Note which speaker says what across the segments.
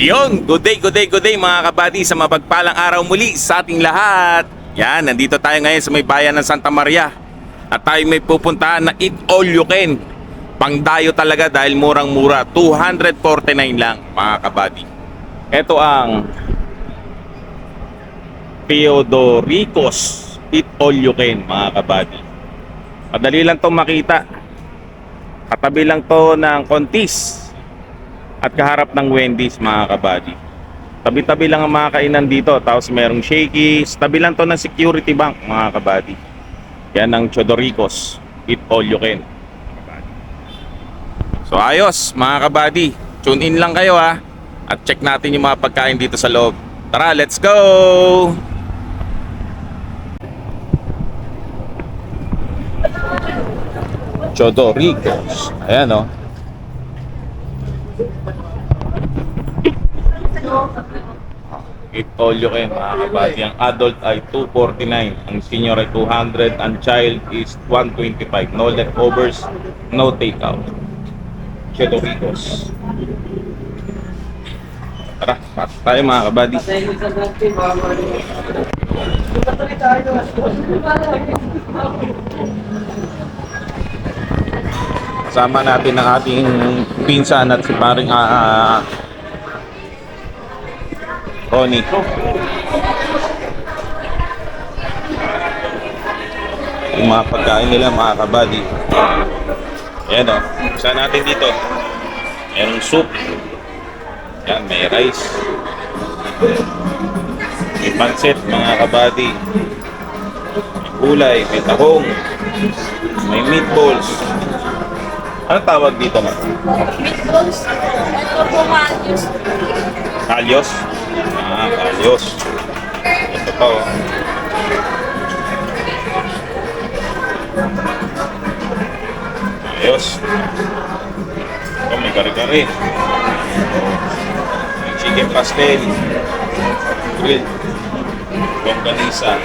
Speaker 1: Yon, good day mga kabady sa mapagpalang araw muli sa ating lahat. Yan, nandito tayo ngayon sa may bayan ng Santa Maria. At tayo may pupuntahan na eat all you can. Pangdayo talaga dahil murang-mura, 249 lang mga kabady. Ito ang Teodoricos Eat All You Can mga kabady. Madali lang itong makita. Katabi lang to ng Contis at kaharap ng Wendy's mga kabady. Tabi-tabi lang ang mga kainan dito. Tapos merong Shakey's. Tabi lang to ng Security Bank mga kabady. Yan ang Teodoricos Eat All You Can. So ayos mga kabady, tune in lang kayo ha. At check natin yung mga pagkain dito sa loob. Tara, let's go! Teodoricos. Ayan o. Eat all you can mga kabady. Ang adult ay 249, ang senior ay 200, ang child is 125. No leftovers, no takeout. Teodoricos. Tara, pasok tayo mga kabady. Kasama natin ang ating pinsan at si paring Ronnie. Yung mga pagkain nila mga kabady. Ayan o, saan natin dito? Ayan yung soup. Ayan, may rice. May pancit mga kabady. May gulay, may tahong. May meatballs. Ano tawag dito nga?
Speaker 2: Meatballs. Ito po kalyos.
Speaker 1: Kalyos? Ah, kalyos. Ito pa oh. Ayos. Ito may kare-kare. May chicken pastel. Grilled. Longganisa.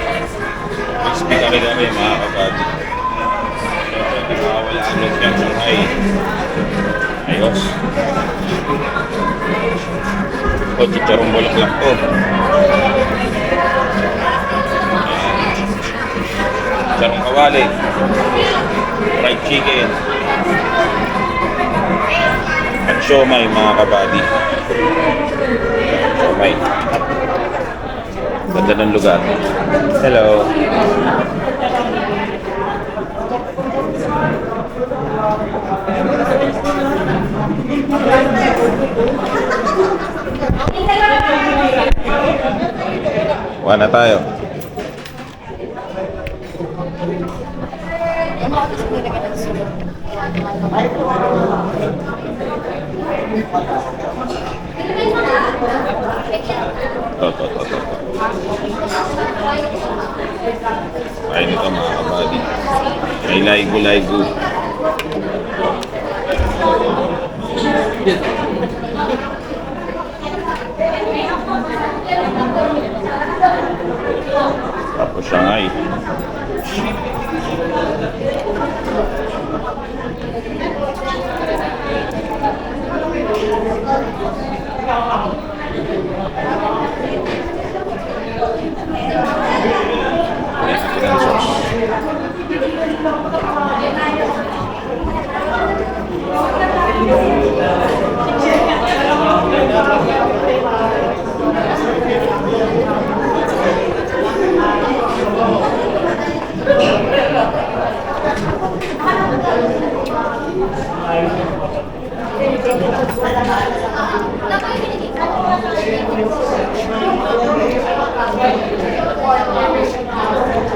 Speaker 1: Crispy kare-kare mga kabady. Hindi makawala ang lumpiang Shanghai. Ayos. O, chicharong bulaklak to. Chicharong kawali. Fried chicken. At siomay mga kabady. Siomay. Ganda ng lugar. Hello. Wala tayo. To. Ay, nito mga kabady. May laygo-laygo. Tapos Shanghai.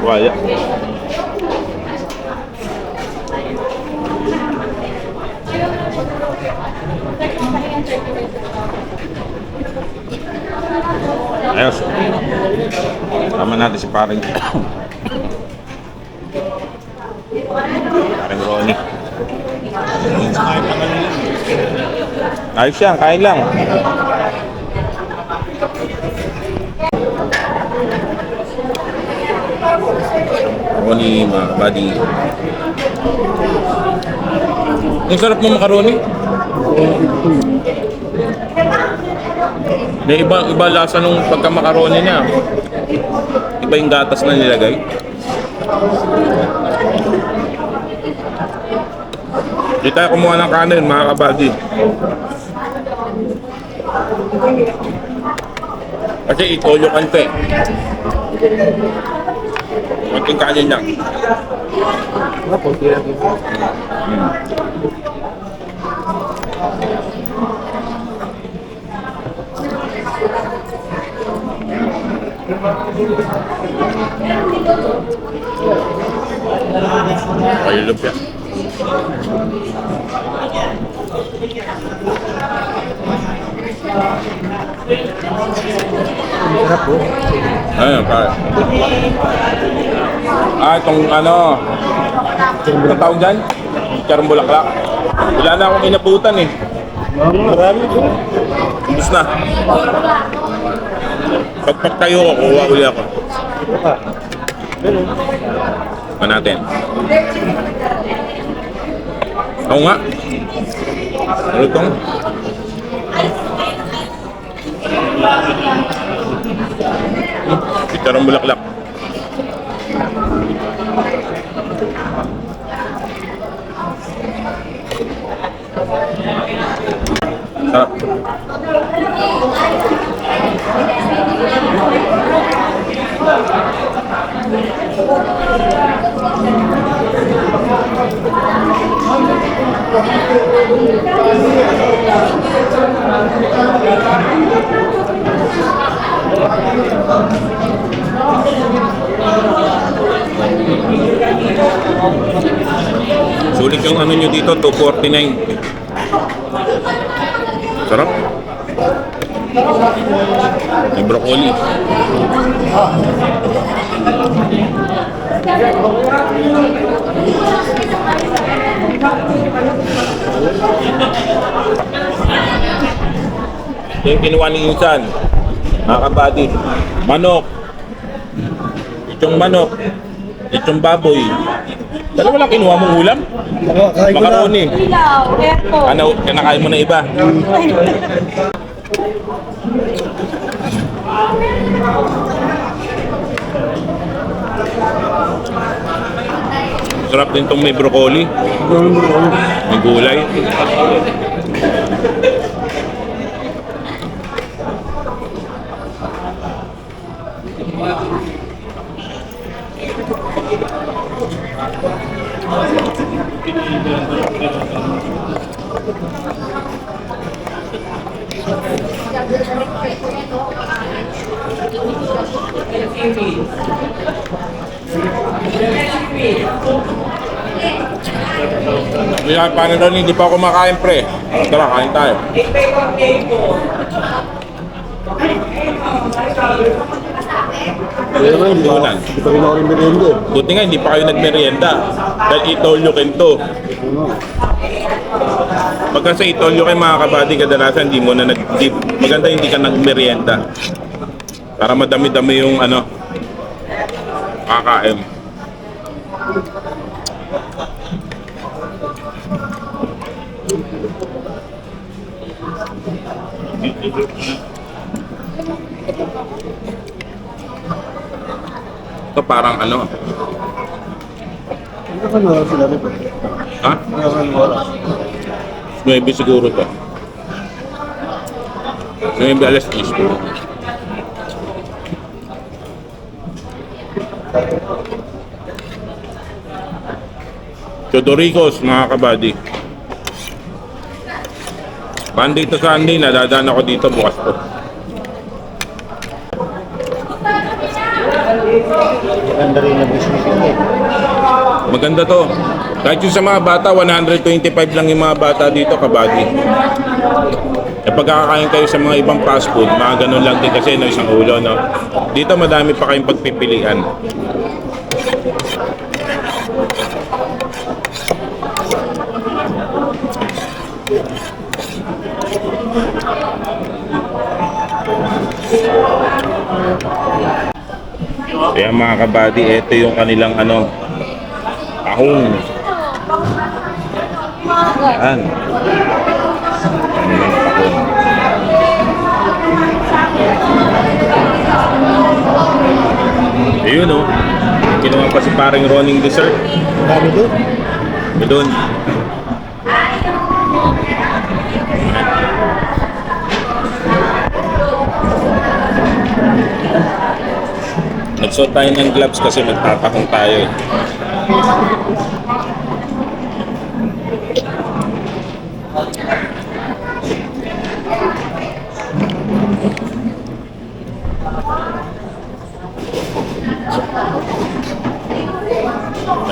Speaker 1: Wala. Ayos. Tama natin si paring Ronnie. Ayos yan, kain lang. Macaroni mga kabady. Ang sarap mo macaroni. May iba lasa nung pagka-macaroni niya. Iba yung gatas na nilagay. Di tayo kumuha ng kanin, mga kabady. Kasi itoyo kante. Konting kanin lang. Ayun yan.
Speaker 3: Sarap po.
Speaker 1: Ayun, pare. Itong ano, ang tawag dyan? Charong bulaklak. Wala na akong inabutan eh.
Speaker 3: Marami po.
Speaker 1: Ubus na. Pagpag tayo ko, kuha uli ako.
Speaker 3: Ito pa. Ganun.
Speaker 1: Ano natin? Oo nga. Ano itong? Charong bulaklak. Sarap. Sulit yung ano nyo dito, 249. Sarap. May broccoli. Ito yung kinuha ni Insan. Mga kabady. Manok. Itong manok. Itong baboy. Dalawa lang kinuha mong ulam?
Speaker 3: Kain ko na.
Speaker 1: Macaroni.
Speaker 2: Ilaw, aircon.
Speaker 1: Ano, kinakain mo na iba? Sarap din itong may broccoli. May gulay. Kaya paano rin, hindi pa ako makain pre. Tara, kain tayo.
Speaker 3: Kaya naman, hindi
Speaker 1: Ulan.
Speaker 3: pa rin ako rin merienda.
Speaker 1: Buti nga, hindi pa kayo nagmerienda. Dahil itolyo kento. Pagka sa itolyo kayo mga kabady, kadalasan hindi mo na maganda hindi ka nagmerienda. Para madami-dami yung ano, kakain. Ito parang ano,
Speaker 3: Ano ka na sila rin?
Speaker 1: ha?
Speaker 3: Ano ka na oras?
Speaker 1: 9 siguro to. 9 alas 10 po. Chodoricos mga kabady. Monday to Sunday, nadadaan ako dito bukas po.
Speaker 3: Maganda rin ang business nila eh.
Speaker 1: Maganda to. Kahit yung sa mga bata, 125 lang yung mga bata dito, kabady. E pagkakakain kayo sa mga ibang fast food, mga ganun lang din kasi no, isang ulo, no? Dito madami pa kayong pagpipilian. Kaya mga kabady, ito yung kanilang ano, tahong. Yan. Kanilang tahong. Ayun oh. Kinuha pa si paring Roning dessert.
Speaker 3: Dami doon.
Speaker 1: Doon. Nagsuot tayo ng gloves kasi magtatakong tayo eh.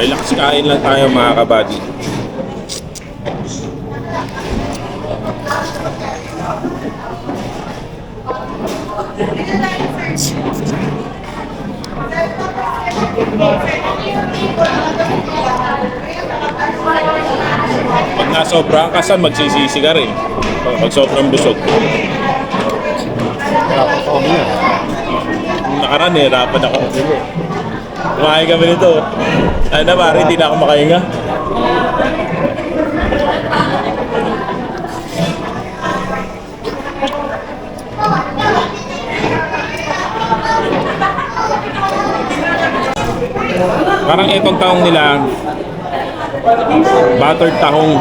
Speaker 1: Relax, kain lang tayo mga kabady. Pag nasobrahan ka saan, magsisisi ka rin. Pag sobrang busog.
Speaker 3: Tapos ako niya.
Speaker 1: Nung nakaraan, hirapan ako. Kumain kami nito. Ay na pare, hindi na ako makahinga. Parang itong taong nila, buttered tahong.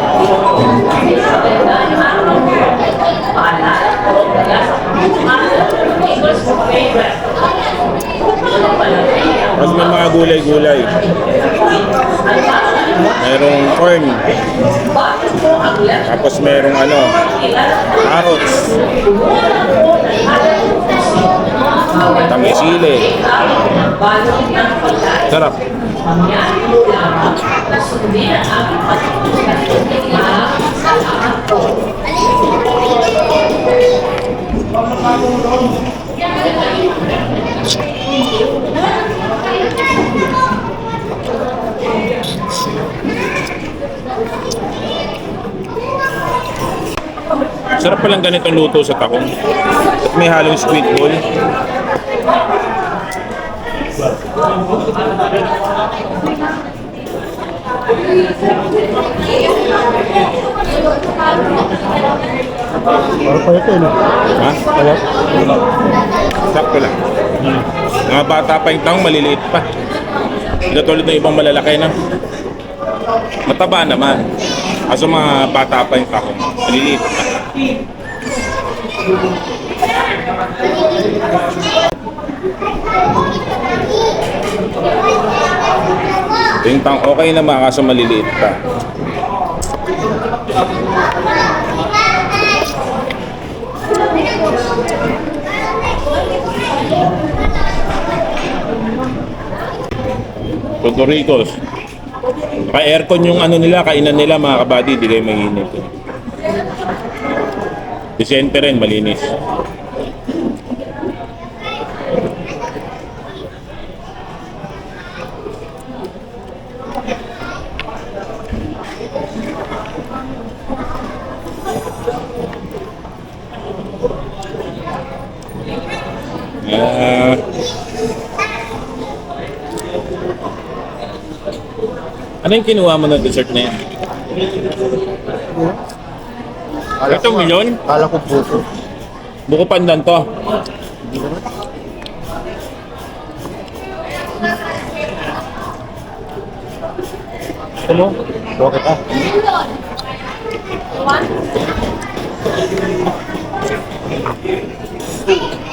Speaker 1: Tapos may mga gulay-gulay. Merong corn. Tapos merong carrots. Tamis sili. Sarap. Sarap palang ganitong luto sa takong. At may halong squid ball.
Speaker 3: Para pa ito, no?
Speaker 1: Ha?
Speaker 3: Kaya?
Speaker 1: Sakto lang. Mga bata pa yung taong maliliit pa. Hindi tulad ng ibang malalaki na. Mataba naman. Kaso mga bata pa yung takong maliliit pa. Yung tang okay naman kaso maliliit pa. Puerto Ricos. Naka-aircon yung nila, kainan nila mga kabady, di kayo mainit. Disente rin, malinis. Ano yung kinuha mo na dessert na yan? Itong milyon?
Speaker 3: Kala ko puso.
Speaker 1: Buko pandan to.
Speaker 3: Ito mo? Bakit ah?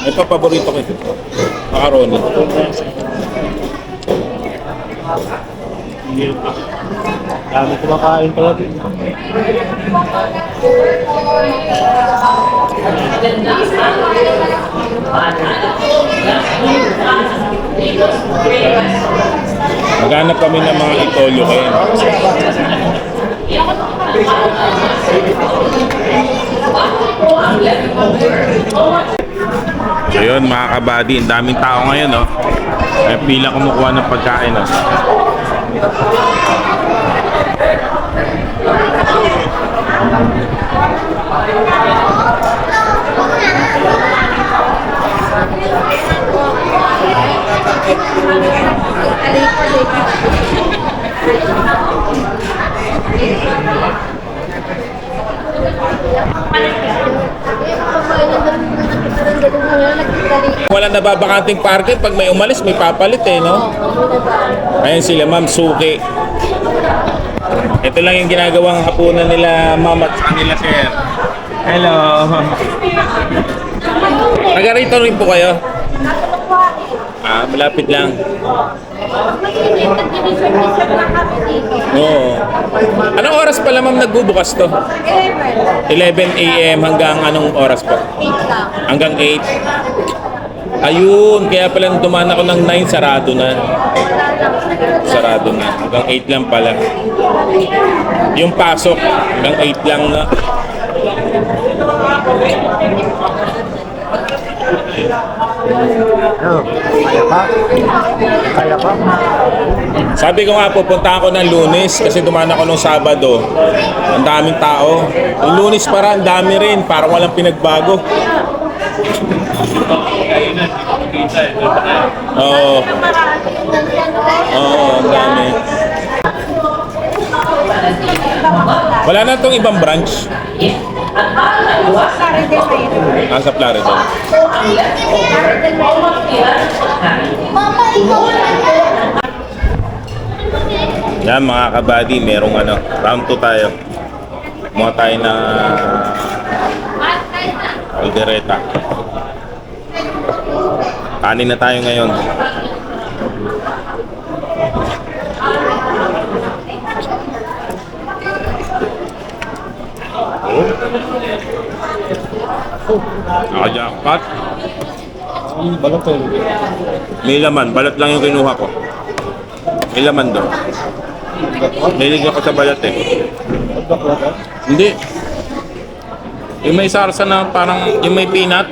Speaker 1: Ito paborito ko ito. Macaroni.
Speaker 3: Dami kumakain pala dito.
Speaker 1: Maghanap kami ng mga itolyo kayo. So yun mga kabady, ang daming tao ngayon May pila kumukuha ng pagkain Wala nababakanting parking. Pag may umalis, may papalit eh, no? Ayan sila, Ma'am Suki. Ito lang yung ginagawang hapunan nila, Ma'am, at nila, Sir. Hello. Taga rito rin po kayo? Ah, malapit lang. Oo. Anong oras pala, Ma'am, nagbubukas to? 11 a.m. hanggang anong oras po? Hanggang 8. Ayun, kaya pala nung dumaan ako ng 9, sarado na. Sarado na. Hanggang 8 lang pala. Yung pasok, hanggang 8 lang na.
Speaker 3: Ano? Kaya pa? Kaya pa?
Speaker 1: Sabi ko nga, pupunta ako ng Lunes kasi dumaan ako nung Sabado. Ang daming tao. Yung Lunes para, ang dami rin. Parang walang pinagbago. Oo. Oo, ang dami. Wala na itong ibang branch. Ah, sa Plaridel. Yan mga kabady, merong round 2 tayo. Kumuha tayo na aldereta. Kanin na tayo ngayon. Naka-jackpot.
Speaker 3: Balat ko.
Speaker 1: May laman, balat lang yung kinuha ko. May laman doon. Mahilig ako sa balat eh. Hindi. Yung may sarsa na parang yung may peanut.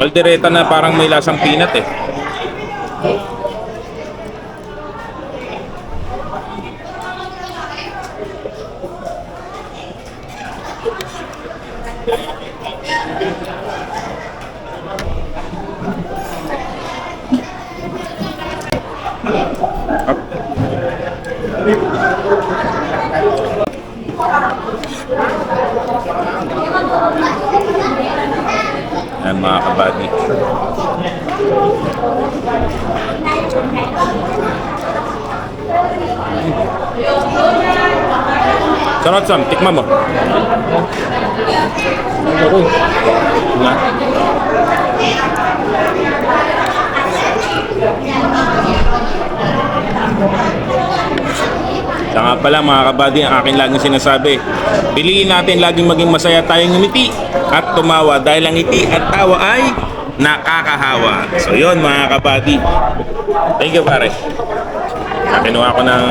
Speaker 1: Kaldereta na parang may lasang peanut eh. Ayan mga kabady. Sarap Sam, tikman mo. Nga. Siya nga pala mga kabady, ang akin laging sinasabi, piliin natin laging maging masaya tayong ngumiti at tumawa dahil ang ngiti at tawa ay nakakahawa. So yun mga kabady. Thank you pare. Kinuha ko ng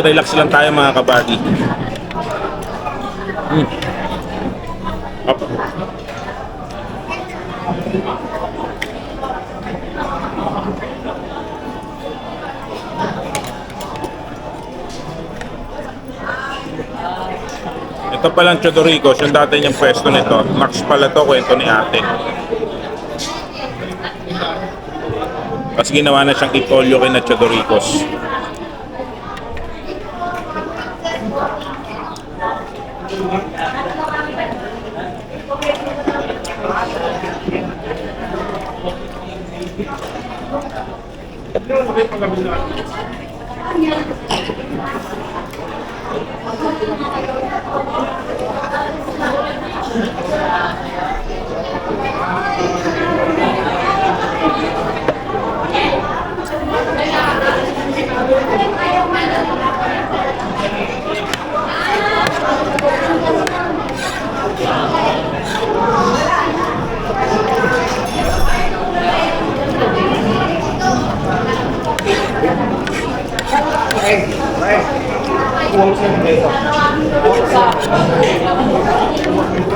Speaker 1: relax lang tayo mga kabady. Up. Ito palang Chodoricos, yung dati niyang pwesto nito. Max pala to, kwento ni ate. Kasi ginawa na siyang itolyo kay na Chodoricos.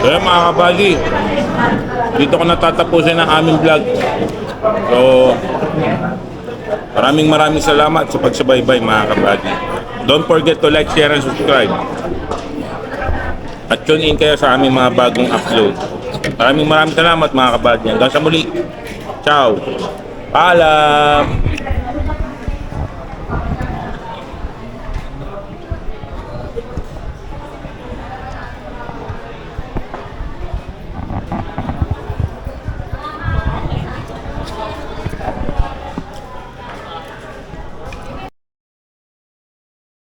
Speaker 1: So yun mga kabagi, dito ko natatapusin ang aming vlog. So maraming salamat sa pagsubaybay mga kabagi. Don't forget to like, share, and subscribe. At tune in kayo sa aming mga bagong upload. Maraming salamat mga kabagi. Hanggang sa muli. Ciao. Paalam.